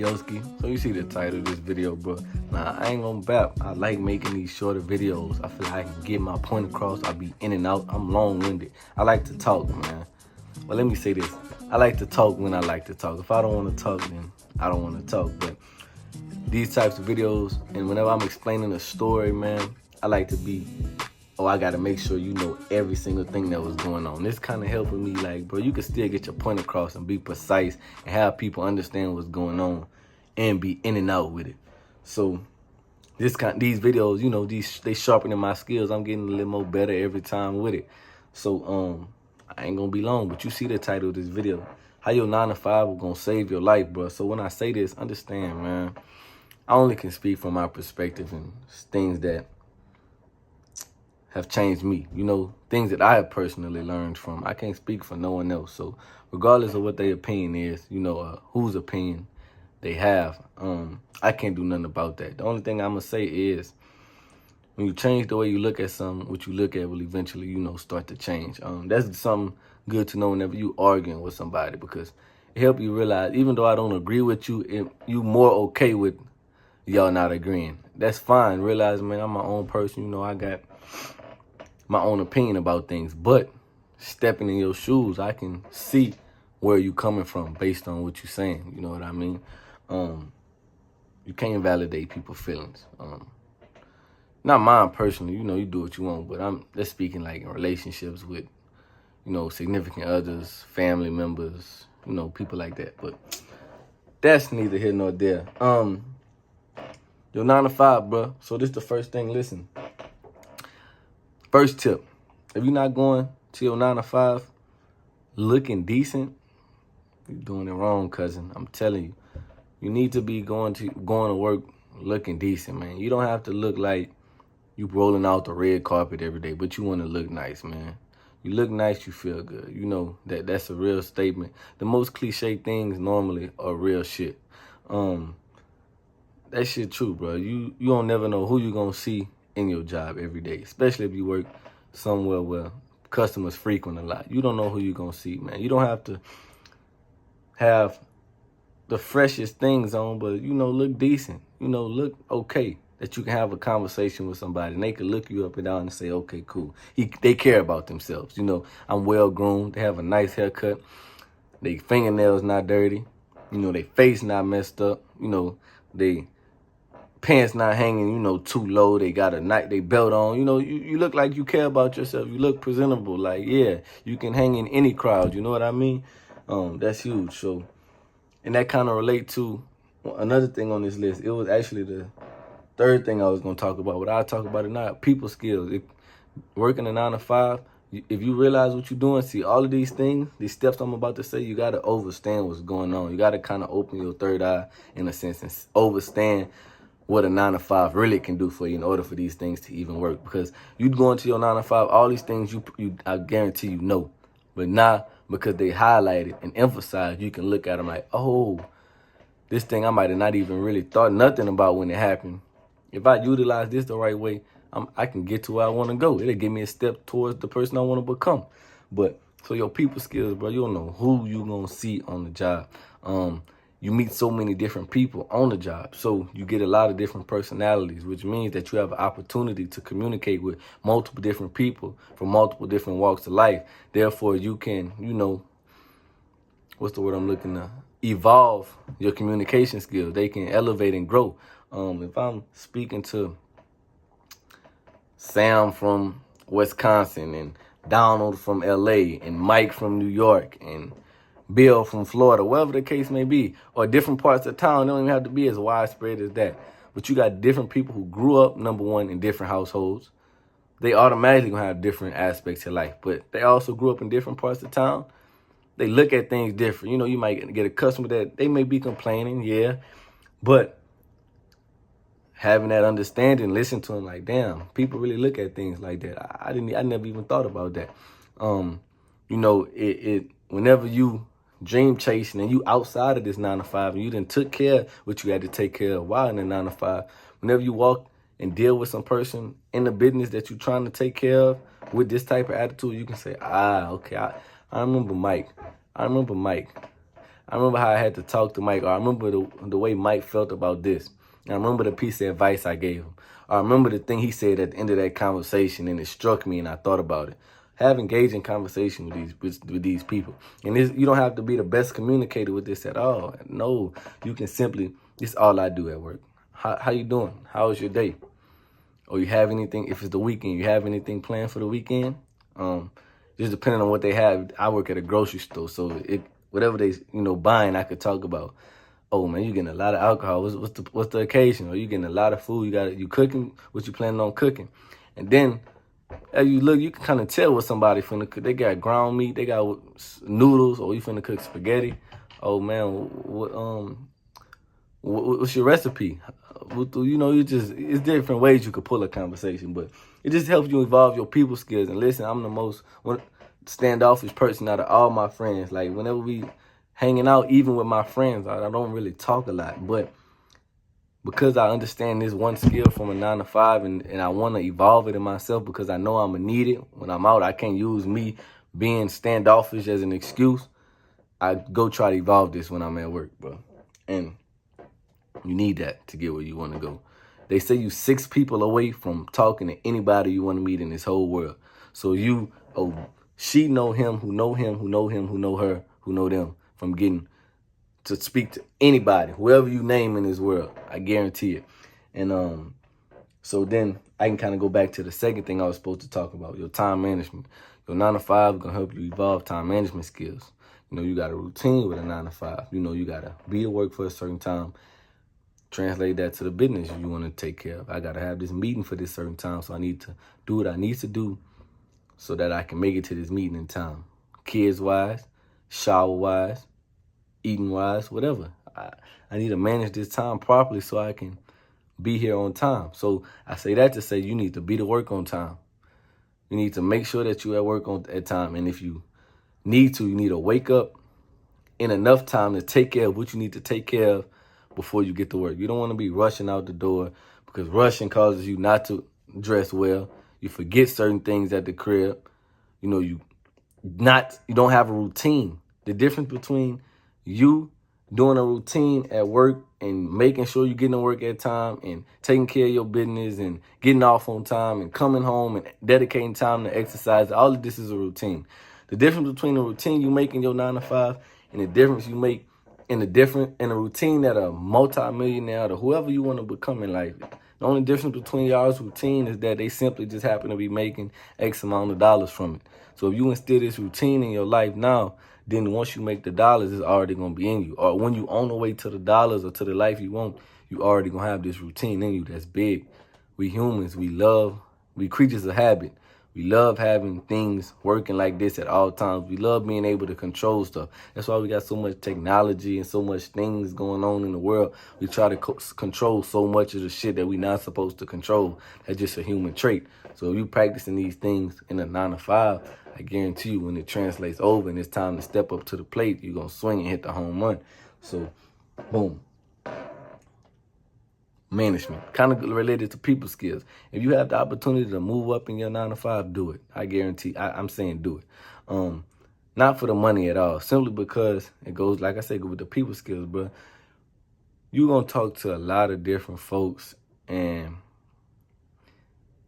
Yoski. So you see the title of this video, bro. Nah, I ain't gonna bap. I like making these shorter videos. I feel like I can get my point across. I be in and out. I'm long-winded. I like to talk, man. Well, let me say this. I like to talk when I like to talk. If I don't want to talk, then I don't want to talk. But these types of videos, and whenever I'm explaining a story, man, I like to be, I gotta make sure you know every single thing that was going on. This kind of helping me, like, bro, you can still get your point across and be precise and have people understand what's going on and be in and out with it. So these videos, you know, they sharpening my skills. I'm getting a little more better every time with it. So I ain't gonna be long, but you see the title of this video, how your 9 to 5 will gonna save your life, bro. So when I say this, understand, man, I only can speak from my perspective and things that have changed me, you know, things that I have personally learned from. I can't speak for no one else. So regardless of what their opinion is, you know, whose opinion they have, I can't do nothing about that. The only thing I'm gonna say is, when you change the way you look at something, what you look at will eventually, you know, start to change. That's something good to know whenever you arguing with somebody, because it helps you realize, even though I don't agree with you, you more okay with y'all not agreeing. That's fine. Realize, man, I'm my own person. You know, I got my own opinion about things, but stepping in your shoes, I can see where you coming from based on what you're saying. You know what I mean? You can't validate people's feelings. Not mine personally, you know, you do what you want, but I'm just speaking like in relationships with, you know, significant others, family members, you know, people like that. But that's neither here nor there. Your 9 to 5, bro. So this the first thing, listen. First tip, if you're not going to your 9 to 5 looking decent, you're doing it wrong, cousin. I'm telling you. You need to be going to work looking decent, man. You don't have to look like you rolling out the red carpet every day, but you want to look nice, man. You look nice, you feel good. You know, that's a real statement. The most cliche things normally are real shit. That shit true, bro. You don't never know who you gonna see in your job every day, especially if you work somewhere where customers frequent a lot. You don't know who you're gonna see, man. You don't have to have the freshest things on, but, you know, look decent. You know, look okay, that you can have a conversation with somebody and they can look you up and down and say, okay, cool. They care about themselves. You know, I'm well groomed. They have a nice haircut. They fingernails not dirty. You know, they face not messed up. You know, they pants not hanging, you know, too low. They got they belt on. You know, you look like you care about yourself. You look presentable. Like, yeah, you can hang in any crowd. You know what I mean? That's huge. So, and that kind of relate to another thing on this list. It was actually the third thing I was going to talk about. But I'll talk about it now. People skills. Working a 9 to 5, if you realize what you're doing, see all of these things, these steps I'm about to say, you got to understand what's going on. You got to kind of open your third eye, in a sense, and understand what a 9 to 5 really can do for you in order for these things to even work. Because you go into your 9 to 5, all these things I guarantee you know. But now, because they highlighted and emphasized, you can look at them like, oh, this thing I might have not even really thought nothing about when it happened. If I utilize this the right way, I can get to where I want to go. It'll give me a step towards the person I want to become. But so your people skills, bro, you don't know who you gonna see on the job. You meet so many different people on the job, so you get a lot of different personalities, which means that you have an opportunity to communicate with multiple different people from multiple different walks of life. Therefore, you can, you know, what's the word I'm looking at? Evolve your communication skills. They can elevate and grow. If I'm speaking to Sam from Wisconsin and Donald from LA and Mike from New York and Bill from Florida, whatever the case may be, or different parts of town, they don't even have to be as widespread as that. But you got different people who grew up, number one, in different households. They automatically gonna have different aspects of life, but they also grew up in different parts of town. They look at things different. You know, you might get a customer that they may be complaining, yeah, but having that understanding, listen to them like, damn, people really look at things like that. I never even thought about that. You know, whenever you dream chasing and you outside of this 9 to 5 and you done took care of what you had to take care of while in the 9 to 5, whenever you walk and deal with some person in the business that you're trying to take care of with this type of attitude, you can say, okay, I remember Mike. I remember how I had to talk to Mike, or I remember the way Mike felt about this. And I remember the piece of advice I gave him. Or I remember the thing he said at the end of that conversation, and it struck me, and I thought about it. Have engaging conversation with these people. And you don't have to be the best communicator with this at all. No, you can simply, this is all I do at work. How you doing? How was your day? Or you have anything, if it's the weekend, you have anything planned for the weekend? Just depending on what they have. I work at a grocery store, so whatever they buying, I could talk about. Oh man, you getting a lot of alcohol. What's the occasion? Or you getting a lot of food? You cooking? What you planning on cooking? And then as you look, you can kind of tell what somebody finna cook. They got ground meat, they got noodles, or you finna cook spaghetti. Oh man, what's your recipe? It's different ways you could pull a conversation, but it just helps you evolve your people skills. And listen, I'm the most standoffish person out of all my friends. Like whenever we hanging out, even with my friends, I don't really talk a lot, but because I understand this one skill from a 9 to 5 and I want to evolve it in myself because I know I'm going to need it when I'm out. I can't use me being standoffish as an excuse. I go try to evolve this when I'm at work, bro. And you need that to get where you want to go. They say you 6 people away from talking to anybody you want to meet in this whole world. So she know him, who know him, who know him, who know her, who know them from getting to speak to anybody, whoever you name in this world. I guarantee it. And so then I can kind of go back to the second thing I was supposed to talk about, your time management. Your 9 to 5 is going to help you evolve time management skills. You got a routine with a 9 to 5. You got to be at work for a certain time. Translate that to the business you want to take care of. I got to have this meeting for this certain time, so I need to do what I need to do so that I can make it to this meeting in time. Kids-wise, shower-wise, eating-wise, whatever. I need to manage this time properly so I can be here on time. So I say that to say you need to be to work on time. You need to make sure that you're at work at time. And if you need to, you need to wake up in enough time to take care of what you need to take care of before you get to work. You don't want to be rushing out the door because rushing causes you not to dress well. You forget certain things at the crib. You don't have a routine. The difference between you doing a routine at work and making sure you're getting to work at time and taking care of your business and getting off on time and coming home and dedicating time to exercise, all of this is a routine. The difference between the routine you make in your 9 to 5 and the difference you make in a routine that a multi-millionaire or whoever you want to become in life. The only difference between y'all's routine is that they simply just happen to be making X amount of dollars from it. So if you instill this routine in your life now, then once you make the dollars, it's already going to be in you. Or when you on the way to the dollars or to the life you want, you already going to have this routine in you that's big. We humans, we creatures of habit. We love having things working like this at all times. We love being able to control stuff. That's why we got so much technology and so much things going on in the world. We try to control so much of the shit that we're not supposed to control. That's just a human trait. So if you practicing these things in a 9 to 5, I guarantee you when it translates over and it's time to step up to the plate, you're going to swing and hit the home run. So, boom. Management, kind of related to people skills. If you have the opportunity to move up in your 9 to 5, do it. I guarantee, I'm saying do it. Not for the money at all, simply because it goes, like I said, with the people skills, bro. You're going to talk to a lot of different folks and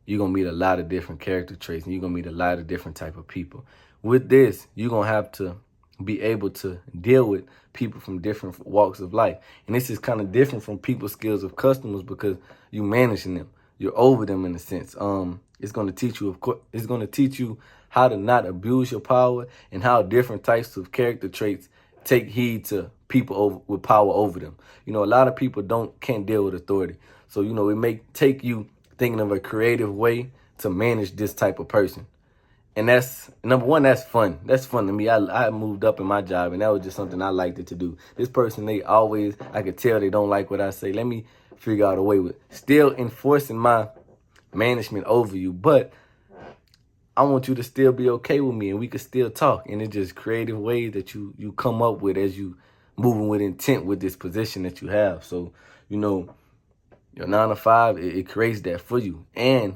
you're going to meet a lot of different character traits and you're going to meet a lot of different type of people. With this, you're going to have to be able to deal with people from different walks of life. And this is kind of different from people skills of customers because you're managing them. You're over them in a sense. It's going to teach you, of course, it's going to teach you how to not abuse your power and how different types of character traits take heed to people with power over them. A lot of people can't deal with authority. So, it may take you thinking of a creative way to manage this type of person. And that's, number one, that's fun. That's fun to me. I moved up in my job, and that was just something I liked it to do. This person, I could tell they don't like what I say. Let me figure out a way with still enforcing my management over you. But I want you to still be okay with me, and we could still talk. And it's just creative ways that you come up with as you moving with intent with this position that you have. So, your 9 to 5, it creates that for you. And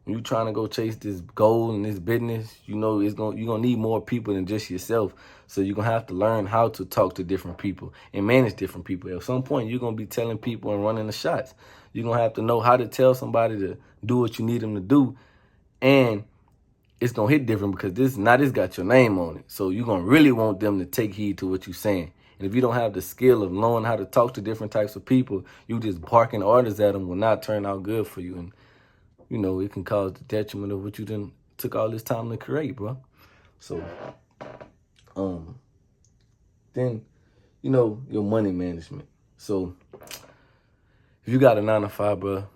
when you trying to go chase this goal and this business, you know you're gonna need more people than just yourself. So you're gonna have to learn how to talk to different people and manage different people. At some point, you're gonna be telling people and running the shots. You're gonna have to know how to tell somebody to do what you need them to do, and it's gonna hit different because this got your name on it. So you're gonna really want them to take heed to what you're saying. And if you don't have the skill of knowing how to talk to different types of people, you just barking orders at them will not turn out good for you. And you know, it can cause the detriment of what you done took all this time to create, bro. So, then, you know, your money management. So, if you got a 9-to-5, bro,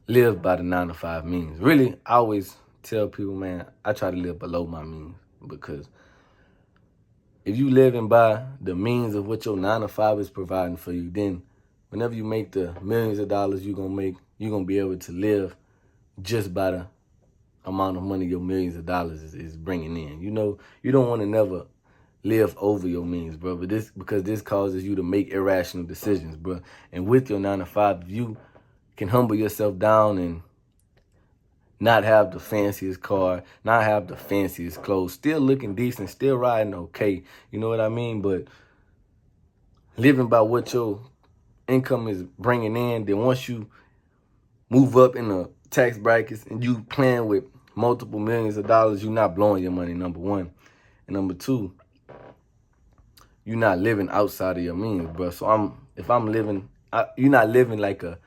live by the 9-to-5 means. Really, I always tell people, man, I try to live below my means, because if you living by the means of what your 9-to-5 is providing for you, then whenever you make the millions of dollars you're going to be able to live just by the amount of money your millions of dollars is bringing in. You know, you don't want to never live over your means, bro, because this causes you to make irrational decisions, bro. And with your 9-to-5, you can humble yourself down and not have the fanciest car, not have the fanciest clothes, still looking decent, still riding okay. You know what I mean? But living by what your income is bringing in, then once you move up in the tax brackets and you playing with multiple millions of dollars, you're not blowing your money, number one. And number two, you're not living outside of your means, bro. So you're not living like a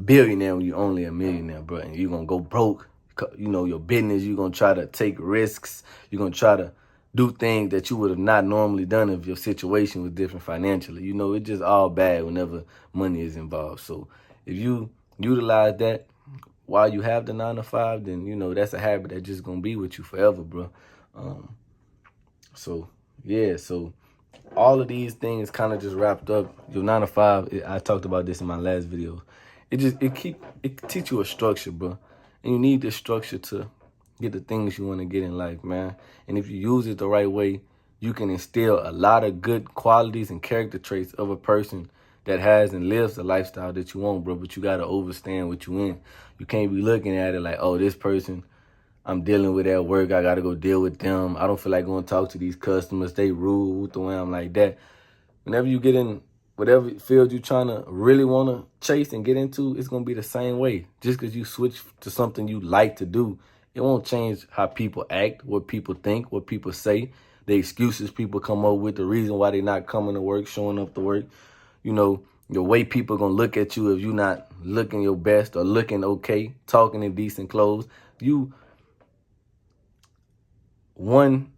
billionaire when you're only a millionaire, bro. And you're going to go broke. You know, your business, you're going to try to take risks. You're going to try to do things that you would have not normally done if your situation was different financially. You know, it's just all bad whenever money is involved. So if you utilize that while you have the 9-to-5, then, you know, that's a habit that's just going to be with you forever, bro. So, yeah, so all of these things kind of just wrapped up. Your 9-to-5, I talked about this in my last video. It teach you a structure, bro. And you need this structure to get the things you want to get in life, man. And if you use it the right way, you can instill a lot of good qualities and character traits of a person that has and lives the lifestyle that you want, bro. But you got to understand what you in. You can't be looking at it like, oh, this person I'm dealing with at work, I got to go deal with them. I don't feel like going to talk to these customers. They rude, the way I'm like that. Whenever you get in whatever field you're trying to really want to chase and get into, it's going to be the same way. Just because you switch to something you like to do, it won't change how people act, what people think, what people say, the excuses people come up with, the reason why they're not coming to work, showing up to work. You know, the way people going to look at you if you're not looking your best or looking okay, talking in decent clothes. You one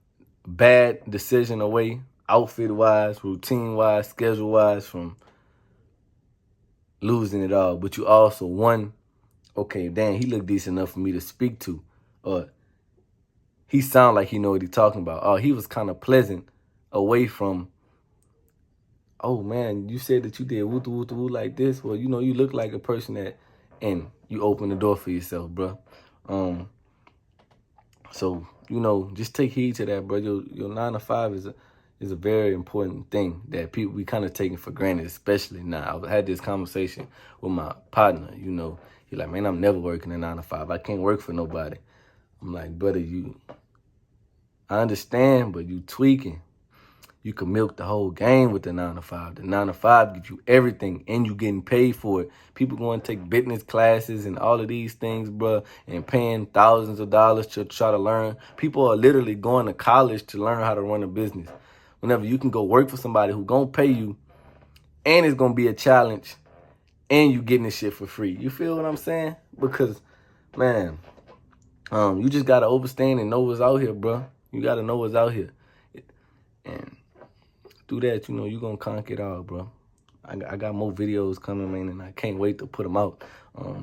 bad decision away, outfit-wise, routine-wise, schedule-wise, from losing it all. But you also one, okay, damn, he look decent enough for me to speak to. Or he sound like he know what he talking about. Oh, he was kind of pleasant away from, oh, man, you said that you did woo-woo like this. Well, you know, you look like a person that, and you open the door for yourself, bro. So, you know, just take heed to that, bro. Your 9-to-5 is a very important thing that we kind of taking for granted, especially now. I had this conversation with my partner, you know. He's like, man, I'm never working a 9-to-5. I can't work for nobody. I'm like, brother, I understand, but you tweaking. You can milk the whole game with the 9-to-5. The 9-to-5 gives you everything, and you getting paid for it. People going to take business classes and all of these things, bro, and paying thousands of dollars to try to learn. People are literally going to college to learn how to run a business. Whenever you can go work for somebody who going to pay you, and it's going to be a challenge, and you getting this shit for free. You feel what I'm saying? Because, man, you just got to understand and know what's out here, bro. You got to know what's out here. And through that, you know, you're going to conquer it all, bro. I got more videos coming, man, and I can't wait to put them out. I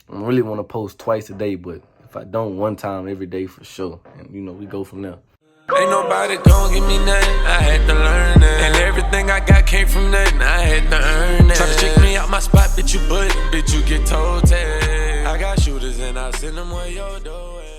really want to post twice a day, but if I don't, one time every day for sure. And, you know, we go from there. Ain't nobody gon' give me nothing, I had to learn it. And everything I got came from nothing, I had to earn it. Try to trick me out my spot, bitch, you get told tag. I got shooters and I send them where your door at.